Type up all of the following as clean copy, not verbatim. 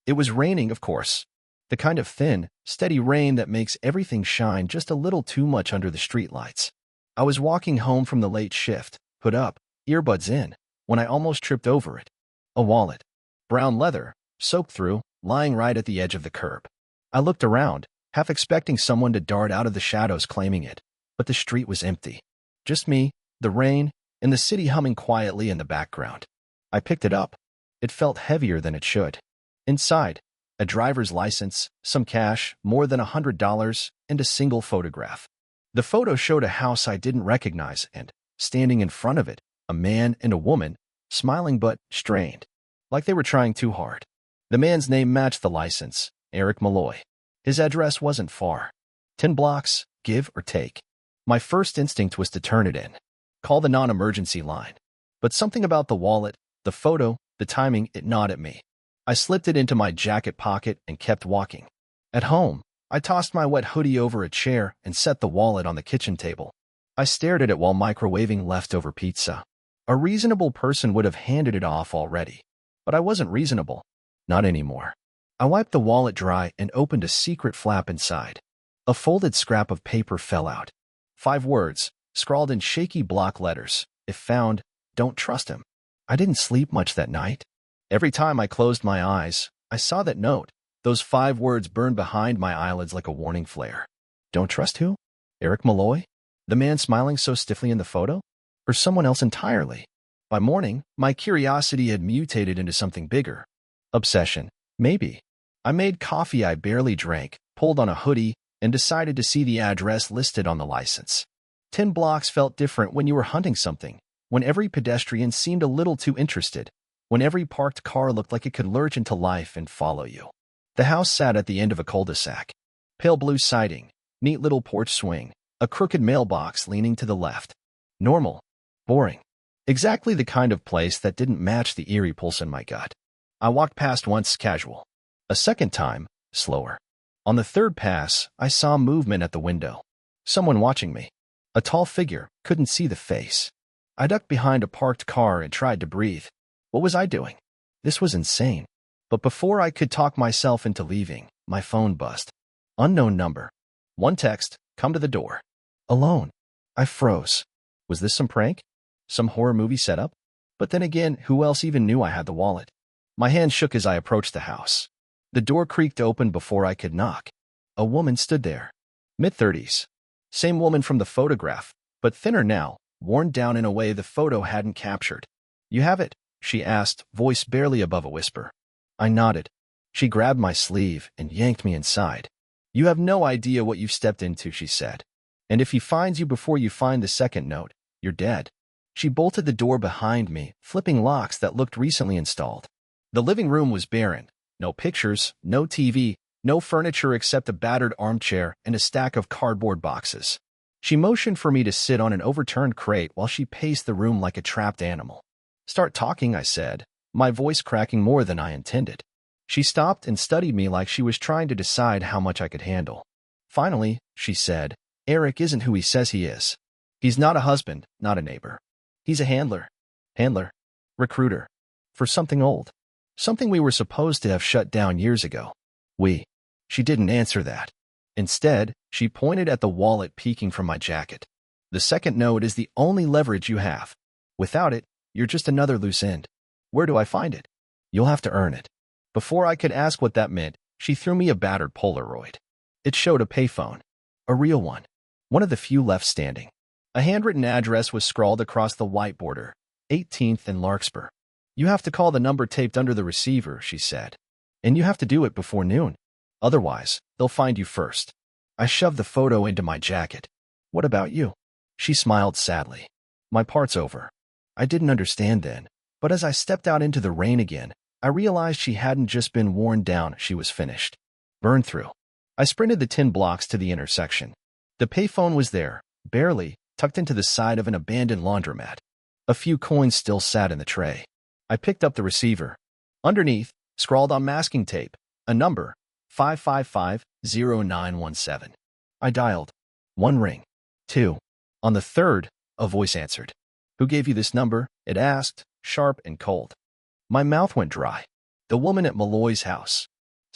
It was raining, of course. The kind of thin, steady rain that makes everything shine just a little too much under the streetlights. I was walking home from the late shift, hood up, earbuds in, when I almost tripped over it. A wallet. Brown leather, soaked through, lying right at the edge of the curb. I looked around, half expecting someone to dart out of the shadows claiming it, but the street was empty. Just me, the rain, and the city humming quietly in the background. I picked it up. It felt heavier than it should. Inside, a driver's license, some cash, more than $100, and a single photograph. The photo showed a house I didn't recognize and, standing in front of it, a man and a woman, smiling but strained, like they were trying too hard. The man's name matched the license, Eric Malloy. His address wasn't far. 10 blocks, give or take. My first instinct was to turn it in. Call the non-emergency line. But something about the wallet, the photo, the timing, it gnawed at me. I slipped it into my jacket pocket and kept walking. At home, I tossed my wet hoodie over a chair and set the wallet on the kitchen table. I stared at it while microwaving leftover pizza. A reasonable person would have handed it off already. But I wasn't reasonable. Not anymore. I wiped the wallet dry and opened a secret flap inside. A folded scrap of paper fell out. 5 words, scrawled in shaky block letters. If found, don't trust him. I didn't sleep much that night. Every time I closed my eyes, I saw that note. Those 5 words burned behind my eyelids like a warning flare. Don't trust who? Eric Malloy? The man smiling so stiffly in the photo? Or someone else entirely? By morning, my curiosity had mutated into something bigger. Obsession. Maybe. I made coffee I barely drank, pulled on a hoodie, and decided to see the address listed on the license. 10 blocks felt different when you were hunting something, when every pedestrian seemed a little too interested, when every parked car looked like it could lurch into life and follow you. The house sat at the end of a cul-de-sac. Pale blue siding, neat little porch swing, a crooked mailbox leaning to the left. Normal. Boring. Exactly the kind of place that didn't match the eerie pulse in my gut. I walked past once, casual. A second time, slower. On the third pass, I saw movement at the window. Someone watching me. A tall figure, couldn't see the face. I ducked behind a parked car and tried to breathe. What was I doing? This was insane. But before I could talk myself into leaving, my phone buzzed. Unknown number. One text, come to the door. Alone. I froze. Was this some prank? Some horror movie setup? But then again, who else even knew I had the wallet? My hand shook as I approached the house. The door creaked open before I could knock. A woman stood there. Mid-30s. Same woman from the photograph, but thinner now, worn down in a way the photo hadn't captured. You have it? She asked, voice barely above a whisper. I nodded. She grabbed my sleeve and yanked me inside. You have no idea what you've stepped into, she said. And if he finds you before you find the second note, you're dead. She bolted the door behind me, flipping locks that looked recently installed. The living room was barren. No pictures, no TV, no furniture except a battered armchair and a stack of cardboard boxes. She motioned for me to sit on an overturned crate while she paced the room like a trapped animal. Start talking, I said, my voice cracking more than I intended. She stopped and studied me like she was trying to decide how much I could handle. Finally, she said, Eric isn't who he says he is. He's not a husband, not a neighbor. He's a handler. Handler. Recruiter. For something old. Something we were supposed to have shut down years ago. She didn't answer that. Instead, she pointed at the wallet peeking from my jacket. The second note is the only leverage you have. Without it, you're just another loose end. Where do I find it? You'll have to earn it. Before I could ask what that meant, she threw me a battered Polaroid. It showed a payphone. A real one. One of the few left standing. A handwritten address was scrawled across the white border, 18th and Larkspur. You have to call the number taped under the receiver, she said. And you have to do it before noon. Otherwise, they'll find you first. I shoved the photo into my jacket. What about you? She smiled sadly. My part's over. I didn't understand then, but as I stepped out into the rain again, I realized she hadn't just been worn down, she was finished. Burned through. I sprinted the 10 blocks to the intersection. The payphone was there, barely, tucked into the side of an abandoned laundromat. A few coins still sat in the tray. I picked up the receiver. Underneath, scrawled on masking tape, a number, 555-0917. I dialed. 1 ring. 2. On the third, a voice answered. Who gave you this number? It asked, sharp and cold. My mouth went dry. The woman at Malloy's house.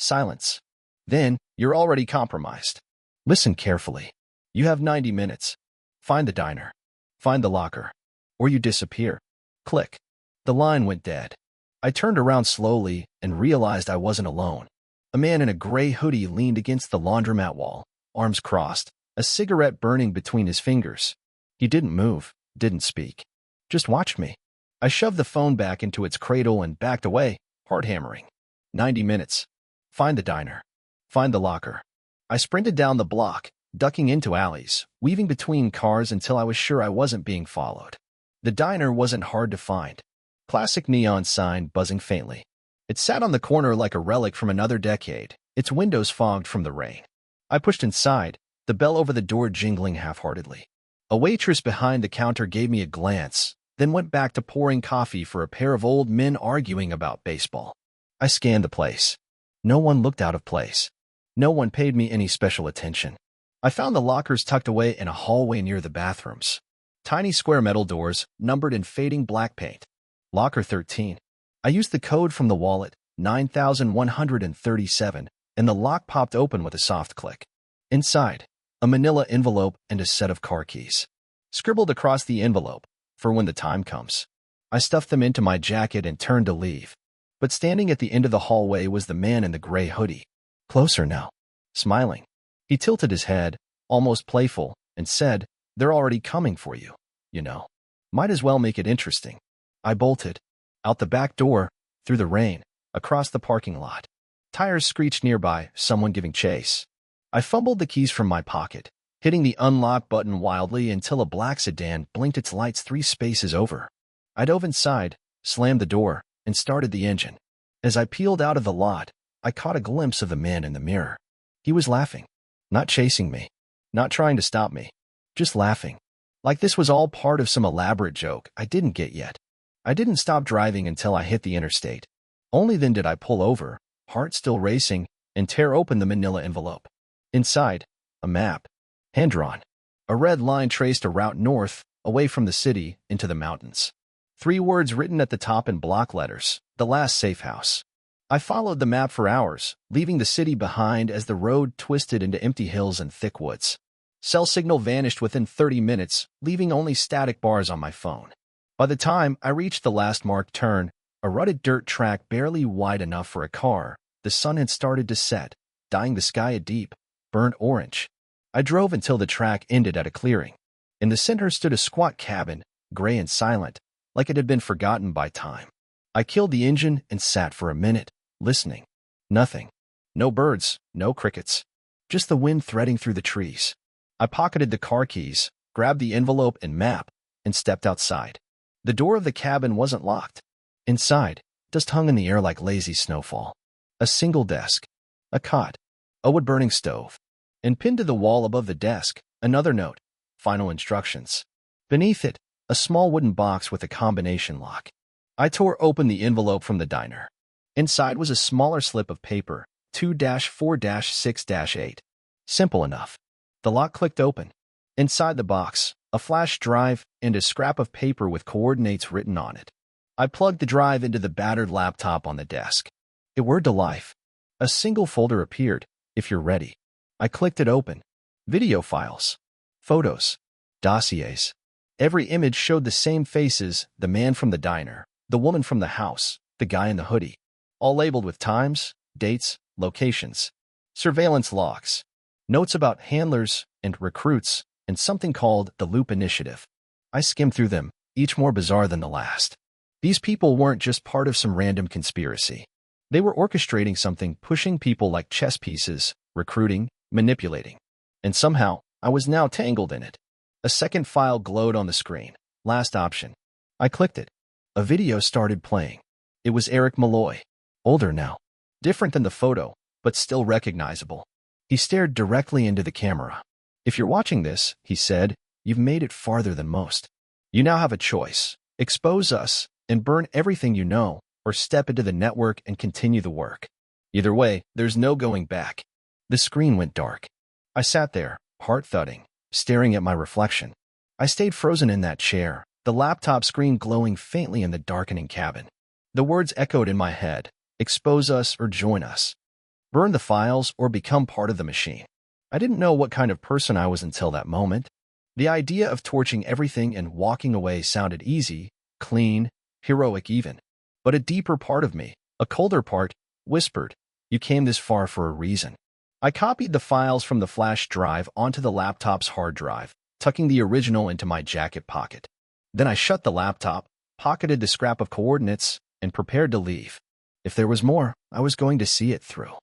Silence. Then, you're already compromised. Listen carefully. You have 90 minutes. Find the diner. Find the locker. Or you disappear. Click. The line went dead. I turned around slowly and realized I wasn't alone. A man in a gray hoodie leaned against the laundromat wall, arms crossed, a cigarette burning between his fingers. He didn't move, didn't speak. Just watched me. I shoved the phone back into its cradle and backed away, hard hammering. 90 minutes. Find the diner. Find the locker. I sprinted down the block, ducking into alleys, weaving between cars until I was sure I wasn't being followed. The diner wasn't hard to find. Classic neon sign buzzing faintly. It sat on the corner like a relic from another decade, its windows fogged from the rain. I pushed inside, the bell over the door jingling half-heartedly. A waitress behind the counter gave me a glance, then went back to pouring coffee for a pair of old men arguing about baseball. I scanned the place. No one looked out of place. No one paid me any special attention. I found the lockers tucked away in a hallway near the bathrooms. Tiny square metal doors, numbered in fading black paint. Locker 13. I used the code from the wallet, 9137, and the lock popped open with a soft click. Inside, a manila envelope and a set of car keys. Scribbled across the envelope, for when the time comes. I stuffed them into my jacket and turned to leave. But standing at the end of the hallway was the man in the gray hoodie. Closer now. Smiling. He tilted his head, almost playful, and said, "They're already coming for you, you know. Might as well make it interesting." I bolted. Out the back door, through the rain, across the parking lot. Tires screeched nearby, someone giving chase. I fumbled the keys from my pocket, hitting the unlock button wildly until a black sedan blinked its lights 3 spaces over. I dove inside, slammed the door, and started the engine. As I peeled out of the lot, I caught a glimpse of the man in the mirror. He was laughing. Not chasing me. Not trying to stop me. Just laughing. Like this was all part of some elaborate joke I didn't get yet. I didn't stop driving until I hit the interstate. Only then did I pull over, heart still racing, and tear open the manila envelope. Inside, a map. Hand-drawn. A red line traced a route north, away from the city, into the mountains. 3 words written at the top in block letters, "The last safe house." I followed the map for hours, leaving the city behind as the road twisted into empty hills and thick woods. Cell signal vanished within 30 minutes, leaving only static bars on my phone. By the time I reached the last marked turn, a rutted dirt track barely wide enough for a car, the sun had started to set, dyeing the sky a deep, burnt orange. I drove until the track ended at a clearing. In the center stood a squat cabin, gray and silent, like it had been forgotten by time. I killed the engine and sat for a minute, listening. Nothing. No birds, no crickets. Just the wind threading through the trees. I pocketed the car keys, grabbed the envelope and map, and stepped outside. The door of the cabin wasn't locked. Inside, dust hung in the air like lazy snowfall. A single desk. A cot. A wood-burning stove. And pinned to the wall above the desk, another note. Final instructions. Beneath it, a small wooden box with a combination lock. I tore open the envelope from the diner. Inside was a smaller slip of paper, 2-4-6-8. Simple enough. The lock clicked open. Inside the box, a flash drive and a scrap of paper with coordinates written on it. I plugged the drive into the battered laptop on the desk. It whirred to life. A single folder appeared, "If you're ready." I clicked it open. Video files. Photos. Dossiers. Every image showed the same faces, the man from the diner, the woman from the house, the guy in the hoodie. All labeled with times, dates, locations. Surveillance logs. Notes about handlers and recruits, and something called the Loop Initiative. I skimmed through them, each more bizarre than the last. These people weren't just part of some random conspiracy. They were orchestrating something, pushing people like chess pieces, recruiting, manipulating. And somehow, I was now tangled in it. A second file glowed on the screen. Last option. I clicked it. A video started playing. It was Eric Malloy. Older now. Different than the photo, but still recognizable. He stared directly into the camera. "If you're watching this," he said, "you've made it farther than most. You now have a choice. Expose us and burn everything you know, or step into the network and continue the work. Either way, there's no going back." The screen went dark. I sat there, heart thudding, staring at my reflection. I stayed frozen in that chair, the laptop screen glowing faintly in the darkening cabin. The words echoed in my head, "Expose us or join us." burn the files, or become part of the machine. I didn't know what kind of person I was until that moment. The idea of torching everything and walking away sounded easy, clean, heroic even. But a deeper part of me, a colder part, whispered, "You came this far for a reason." I copied the files from the flash drive onto the laptop's hard drive, tucking the original into my jacket pocket. Then I shut the laptop, pocketed the scrap of coordinates, and prepared to leave. If there was more, I was going to see it through.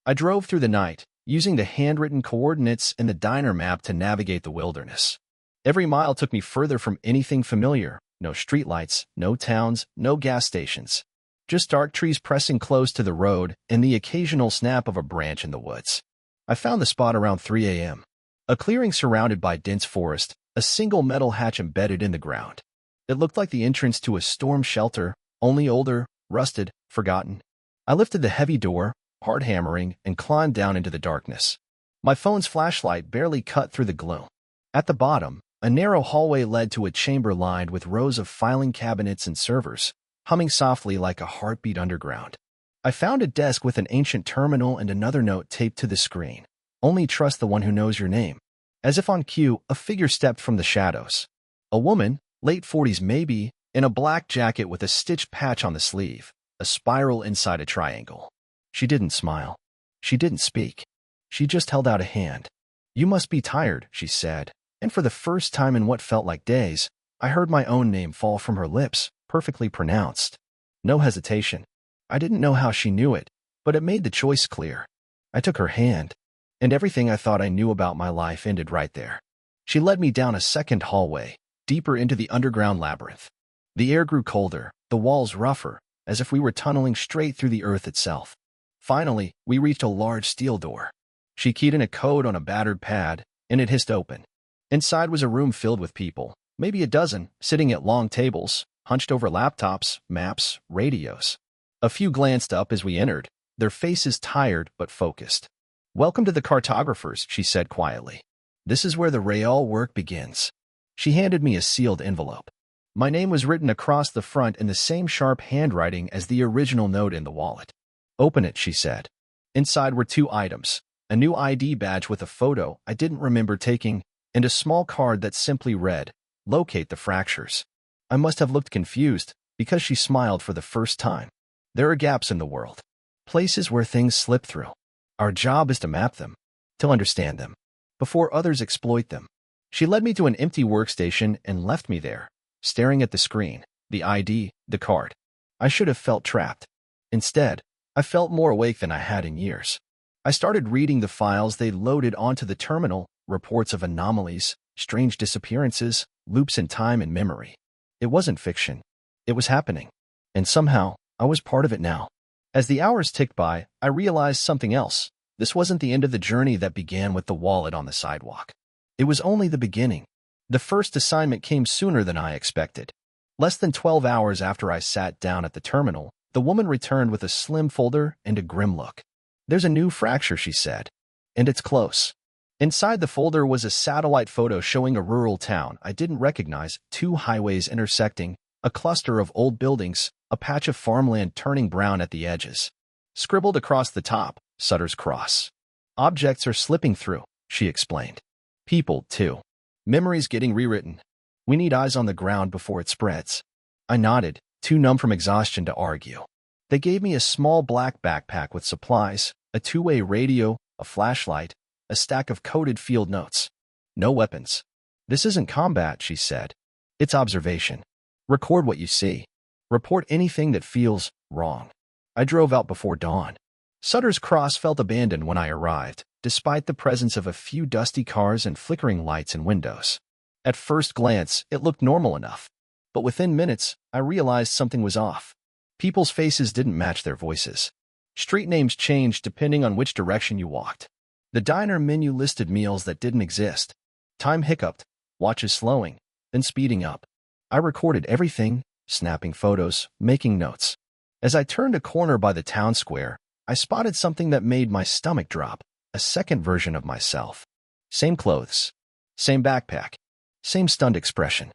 I drove through the night, using the handwritten coordinates and the diner map to navigate the wilderness. Every mile took me further from anything familiar. No streetlights, no towns, no gas stations. Just dark trees pressing close to the road and the occasional snap of a branch in the woods. I found the spot around 3 a.m. A clearing surrounded by dense forest, a single metal hatch embedded in the ground. It looked like the entrance to a storm shelter, only older, rusted, forgotten. I lifted the heavy door, hard hammering, and climbed down into the darkness. My phone's flashlight barely cut through the gloom. At the bottom, a narrow hallway led to a chamber lined with rows of filing cabinets and servers, humming softly like a heartbeat underground. I found a desk with an ancient terminal and another note taped to the screen. "Only trust the one who knows your name." As if on cue, a figure stepped from the shadows. A woman, late 40s maybe, in a black jacket with a stitched patch on the sleeve, a spiral inside a triangle. She didn't smile. She didn't speak. She just held out a hand. "You must be tired," she said, and for the first time in what felt like days, I heard my own name fall from her lips, perfectly pronounced. No hesitation. I didn't know how she knew it, but it made the choice clear. I took her hand, and everything I thought I knew about my life ended right there. She led me down a second hallway, deeper into the underground labyrinth. The air grew colder, the walls rougher, as if we were tunneling straight through the earth itself. Finally, we reached a large steel door. She keyed in a code on a battered pad, and it hissed open. Inside was a room filled with people, maybe a dozen, sitting at long tables, hunched over laptops, maps, radios. A few glanced up as we entered, their faces tired but focused. "Welcome to the cartographers," she said quietly. "This is where the real work begins." She handed me a sealed envelope. My name was written across the front in the same sharp handwriting as the original note in the wallet. "Open it," she said. Inside were 2 items, a new ID badge with a photo I didn't remember taking, and a small card that simply read, "Locate the fractures." I must have looked confused, because she smiled for the first time. There are gaps in the world, places where things slip through. Our job is to map them, to understand them, before others exploit them. She led me to an empty workstation and left me there, staring at the screen, the ID, the card. I should have felt trapped. Instead, I felt more awake than I had in years. I started reading the files they loaded onto the terminal, reports of anomalies, strange disappearances, loops in time and memory. It wasn't fiction. It was happening. And somehow, I was part of it now. As the hours ticked by, I realized something else. This wasn't the end of the journey that began with the wallet on the sidewalk. It was only the beginning. The first assignment came sooner than I expected. Less than 12 hours after I sat down at the terminal, the woman returned with a slim folder and a grim look. "There's a new fracture," she said, "and it's close." Inside the folder was a satellite photo showing a rural town I didn't recognize, 2 highways intersecting, a cluster of old buildings, a patch of farmland turning brown at the edges. Scribbled across the top, Sutter's Cross. "Objects are slipping through," she explained. "People, too. Memories getting rewritten. We need eyes on the ground before it spreads." I nodded, too numb from exhaustion to argue. They gave me a small black backpack with supplies, a 2-way radio, a flashlight, a stack of coded field notes. "No weapons. This isn't combat," she said. "It's observation. Record what you see. Report anything that feels wrong." I drove out before dawn. Sutter's Cross felt abandoned when I arrived, despite the presence of a few dusty cars and flickering lights and windows. At first glance, it looked normal enough. But within minutes, I realized something was off. People's faces didn't match their voices. Street names changed depending on which direction you walked. The diner menu listed meals that didn't exist. Time hiccuped, watches slowing, then speeding up. I recorded everything, snapping photos, making notes. As I turned a corner by the town square, I spotted something that made my stomach drop, a second version of myself. Same clothes, same backpack, same stunned expression.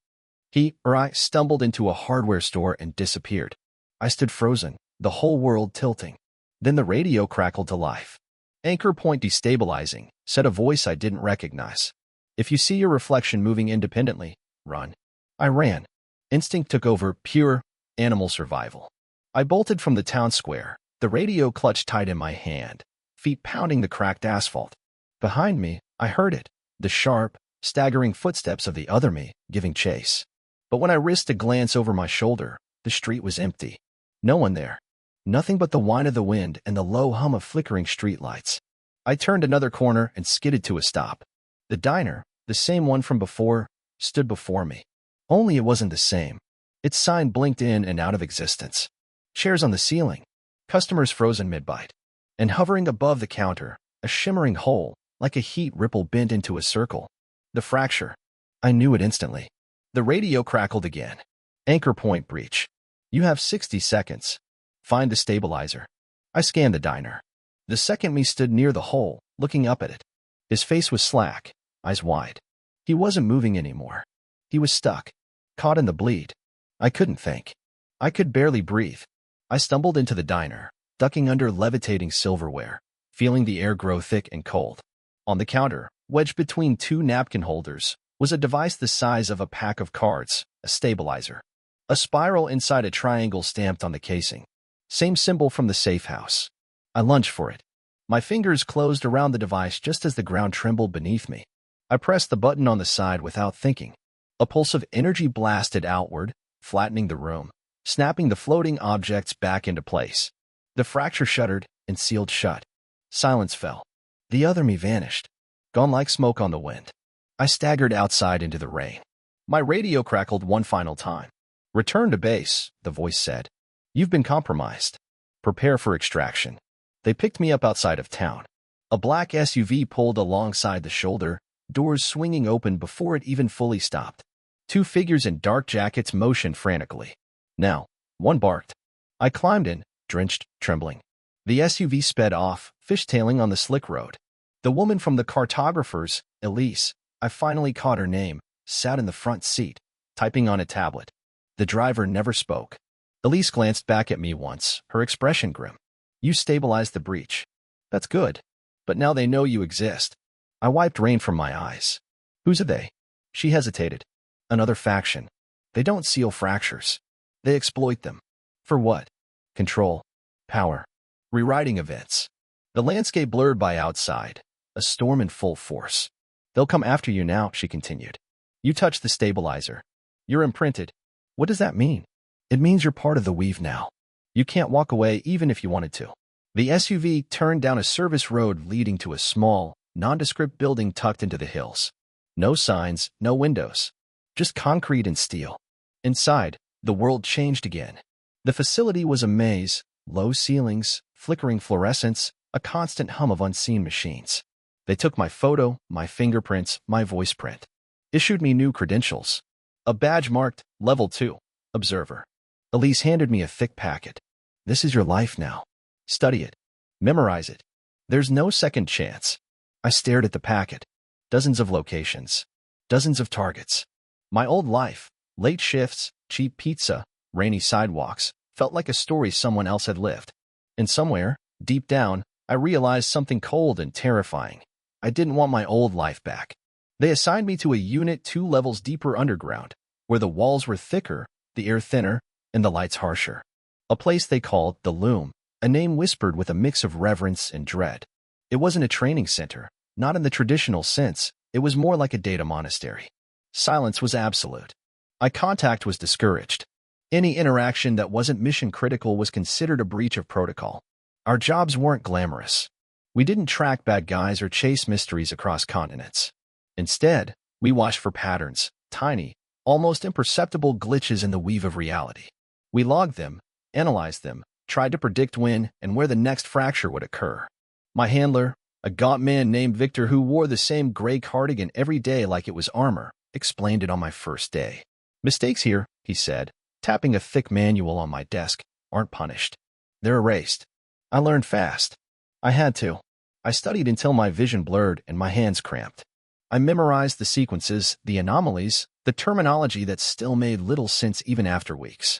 He or I stumbled into a hardware store and disappeared. I stood frozen, the whole world tilting. Then the radio crackled to life. Anchor point destabilizing, said a voice I didn't recognize. If you see your reflection moving independently, run. I ran. Instinct took over, pure animal survival. I bolted from the town square, the radio clutched tight in my hand, feet pounding the cracked asphalt. Behind me, I heard it, the sharp, staggering footsteps of the other me, giving chase. But when I risked a glance over my shoulder, the street was empty. No one there. Nothing but the whine of the wind and the low hum of flickering streetlights. I turned another corner and skidded to a stop. The diner, the same one from before, stood before me. Only it wasn't the same. Its sign blinked in and out of existence. Chairs on the ceiling, customers frozen mid-bite. And hovering above the counter, a shimmering hole, like a heat ripple bent into a circle. The fracture. I knew it instantly. The radio crackled again. Anchor point breach. You have 60 seconds. Find the stabilizer. I scanned the diner. The second me stood near the hole, looking up at it. His face was slack, eyes wide. He wasn't moving anymore. He was stuck, caught in the bleed. I couldn't think. I could barely breathe. I stumbled into the diner, ducking under levitating silverware, feeling the air grow thick and cold. On the counter, wedged between two napkin holders, was a device the size of a pack of cards, a stabilizer. A spiral inside a triangle stamped on the casing. Same symbol from the safe house. I lunged for it. My fingers closed around the device just as the ground trembled beneath me. I pressed the button on the side without thinking. A pulse of energy blasted outward, flattening the room, snapping the floating objects back into place. The fracture shuddered and sealed shut. Silence fell. The other me vanished, gone like smoke on the wind. I staggered outside into the rain. My radio crackled one final time. Return to base, the voice said. You've been compromised. Prepare for extraction. They picked me up outside of town. A black SUV pulled alongside the shoulder, doors swinging open before it even fully stopped. Two figures in dark jackets motioned frantically. Now, one barked. I climbed in, drenched, trembling. The SUV sped off, fishtailing on the slick road. The woman from the cartographers, Elise, I finally caught her name, sat in the front seat, typing on a tablet. The driver never spoke. Elise glanced back at me once, her expression grim. You stabilized the breach. That's good. But now they know you exist. I wiped rain from my eyes. Who's are they? She hesitated. Another faction. They don't seal fractures. They exploit them. For what? Control. Power. Rewriting events. The landscape blurred by outside. A storm in full force. They'll come after you now, she continued. You touched the stabilizer. You're imprinted. What does that mean? It means you're part of the weave now. You can't walk away even if you wanted to. The SUV turned down a service road leading to a small, nondescript building tucked into the hills. No signs, no windows. Just concrete and steel. Inside, the world changed again. The facility was a maze, low ceilings, flickering fluorescents, a constant hum of unseen machines. They took my photo, my fingerprints, my voice print. Issued me new credentials. A badge marked, Level 2, Observer. Elise handed me a thick packet. This is your life now. Study it. Memorize it. There's no second chance. I stared at the packet. Dozens of locations. Dozens of targets. My old life, late shifts, cheap pizza, rainy sidewalks, felt like a story someone else had lived. And somewhere, deep down, I realized something cold and terrifying. I didn't want my old life back. They assigned me to a unit 2 levels deeper underground, where the walls were thicker, the air thinner, and the lights harsher. A place they called the Loom, a name whispered with a mix of reverence and dread. It wasn't a training center, not in the traditional sense. It was more like a data monastery. Silence was absolute. Eye contact was discouraged. Any interaction that wasn't mission-critical was considered a breach of protocol. Our jobs weren't glamorous. We didn't track bad guys or chase mysteries across continents. Instead, we watched for patterns, tiny, almost imperceptible glitches in the weave of reality. We logged them, analyzed them, tried to predict when and where the next fracture would occur. My handler, a gaunt man named Victor who wore the same gray cardigan every day like it was armor, explained it on my first day. Mistakes here, he said, tapping a thick manual on my desk, aren't punished. They're erased. I learned fast. I had to. I studied until my vision blurred and my hands cramped. I memorized the sequences, the anomalies, the terminology that still made little sense even after weeks.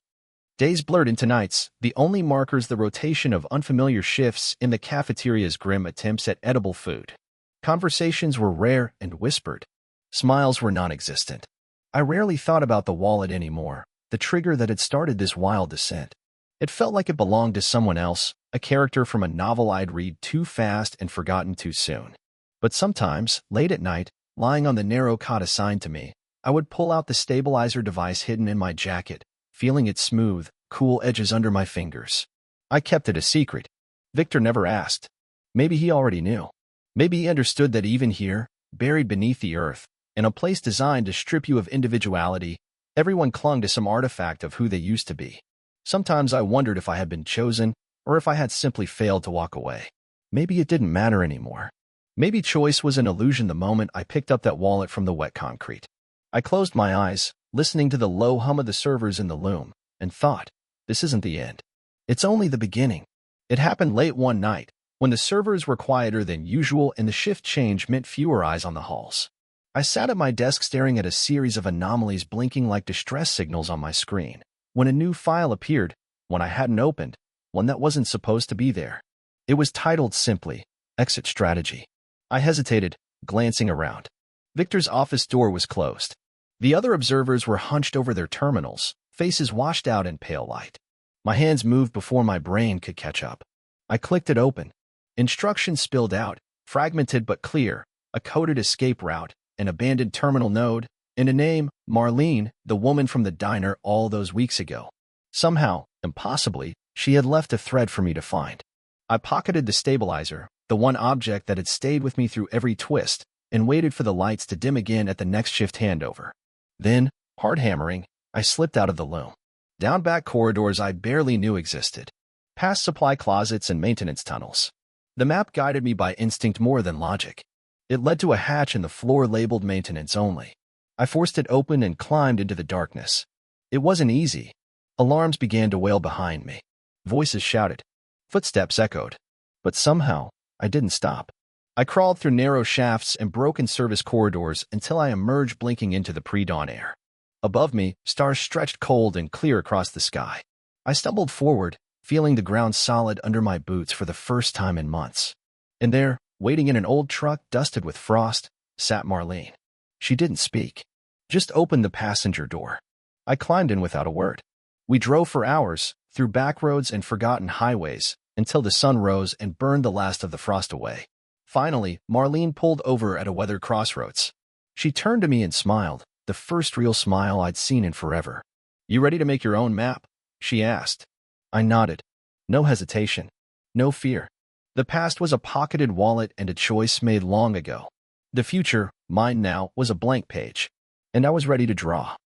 Days blurred into nights, the only markers the rotation of unfamiliar shifts in the cafeteria's grim attempts at edible food. Conversations were rare and whispered. Smiles were non-existent. I rarely thought about the wallet anymore, the trigger that had started this wild descent. It felt like it belonged to someone else, a character from a novel I'd read too fast and forgotten too soon. But sometimes, late at night, lying on the narrow cot assigned to me, I would pull out the stabilizer device hidden in my jacket, feeling its smooth, cool edges under my fingers. I kept it a secret. Victor never asked. Maybe he already knew. Maybe he understood that even here, buried beneath the earth, in a place designed to strip you of individuality, everyone clung to some artifact of who they used to be. Sometimes I wondered if I had been chosen, or if I had simply failed to walk away. Maybe it didn't matter anymore. Maybe choice was an illusion the moment I picked up that wallet from the wet concrete. I closed my eyes, listening to the low hum of the servers in the loom, and thought, this isn't the end. It's only the beginning. It happened late one night, when the servers were quieter than usual and the shift change meant fewer eyes on the halls. I sat at my desk staring at a series of anomalies blinking like distress signals on my screen, when a new file appeared, one I hadn't opened, one that wasn't supposed to be there. It was titled simply, Exit Strategy. I hesitated, glancing around. Victor's office door was closed. The other observers were hunched over their terminals, faces washed out in pale light. My hands moved before my brain could catch up. I clicked it open. Instructions spilled out, fragmented but clear, a coded escape route, an abandoned terminal node, and a name, Marlene, the woman from the diner all those weeks ago. Somehow, impossibly, she had left a thread for me to find. I pocketed the stabilizer, the one object that had stayed with me through every twist, and waited for the lights to dim again at the next shift handover. Then, hard hammering, I slipped out of the loom. Down back corridors I barely knew existed. Past supply closets and maintenance tunnels. The map guided me by instinct more than logic. It led to a hatch in the floor labeled maintenance only. I forced it open and climbed into the darkness. It wasn't easy. Alarms began to wail behind me. Voices shouted. Footsteps echoed. But somehow, I didn't stop. I crawled through narrow shafts and broken service corridors until I emerged blinking into the pre-dawn air. Above me, stars stretched cold and clear across the sky. I stumbled forward, feeling the ground solid under my boots for the first time in months. And there, waiting in an old truck dusted with frost, sat Marlene. She didn't speak, just opened the passenger door. I climbed in without a word. We drove for hours, through back roads and forgotten highways, until the sun rose and burned the last of the frost away. Finally, Marlene pulled over at a weathered crossroads. She turned to me and smiled, the first real smile I'd seen in forever. You ready to make your own map? She asked. I nodded. No hesitation. No fear. The past was a pocketed wallet and a choice made long ago. The future, mine now, was a blank page. And I was ready to draw.